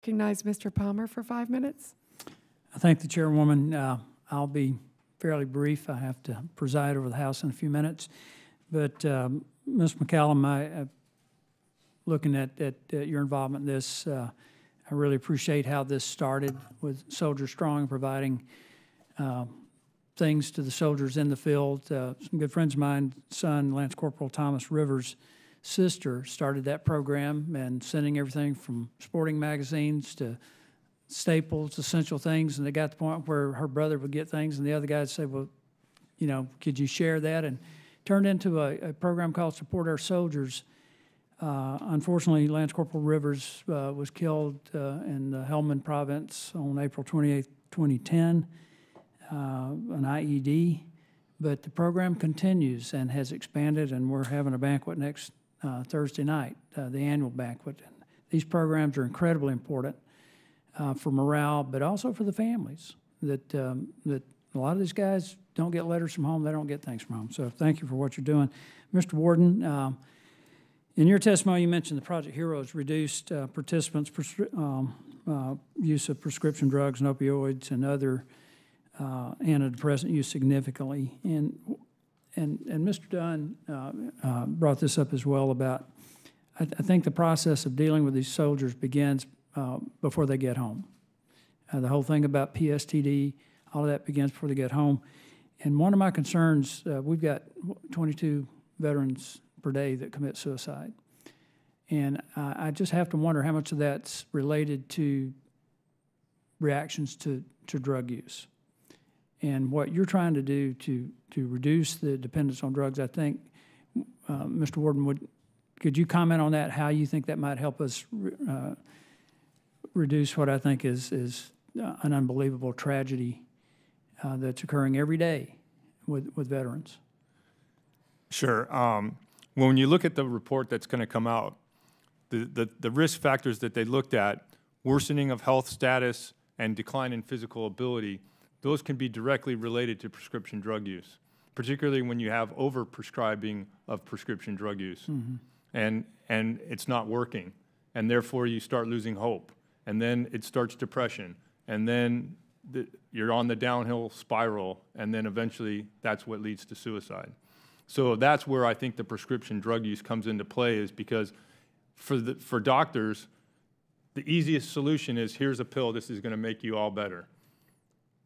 Recognize Mr. Palmer for 5 minutes. I thank the chairwoman. I'll be fairly brief. I have to preside over the House in a few minutes. But Ms. MacCallum, looking at your involvement in this, I really appreciate how this started with SoldierStrong, providing things to the soldiers in the field. Some good friends of mine, son, Lance Corporal Thomas Rivers' sister, started that program and sending everything from sporting magazines to staples, essential things, and they got to the point where her brother would get things and the other guy would say, well, you know, could you share that? And turned into a program called Support Our Soldiers. Unfortunately, Lance Corporal Rivers was killed in the Helmand province on April 28, 2010, an IED. But the program continues and has expanded, and we're having a banquet next Thursday night, the annual banquet. And these programs are incredibly important for morale, but also for the families. That a lot of these guys don't get letters from home, they don't get things from home. So thank you for what you're doing. Mr. Wordin, in your testimony, you mentioned the Project Heroes reduced participants' use of prescription drugs and opioids and other antidepressant use significantly. And Mr. Dunn brought this up as well about, I think the process of dealing with these soldiers begins before they get home. The whole thing about PSTD, all of that begins before they get home. And one of my concerns, we've got 22 veterans per day that commit suicide. And I just have to wonder how much of that's related to reactions to drug use. And what you're trying to do to reduce the dependence on drugs, I think, Mr. Wordin, could you comment on that, how you think that might help us reduce what I think is an unbelievable tragedy that's occurring every day with veterans? Sure. When you look at the report that's going to come out, the risk factors that they looked at, worsening of health status and decline in physical ability, those can be directly related to prescription drug use, particularly when you have over-prescribing of prescription drug use. Mm-hmm. And it's not working, and therefore you start losing hope, and then it starts depression, and then you're on the downhill spiral, and then eventually that's what leads to suicide. So that's where I think the prescription drug use comes into play, is because for doctors, the easiest solution is, here's a pill, this is going to make you all better.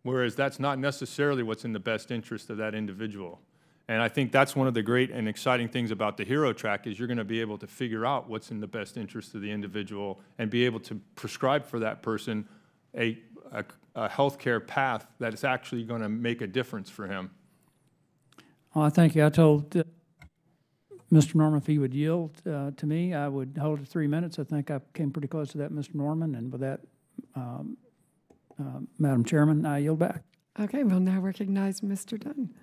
Whereas that's not necessarily what's in the best interest of that individual. And I think that's one of the great and exciting things about the Hero Track, is you're going to be able to figure out what's in the best interest of the individual and be able to prescribe for that person a healthcare path that is actually going to make a difference for him. Well, thank you. I told Mr. Norman if he would yield to me, I would hold it 3 minutes. I think I came pretty close to that, Mr. Norman, and with that, Madam Chairman, I yield back. Okay, we'll now recognize Mr. Dunn.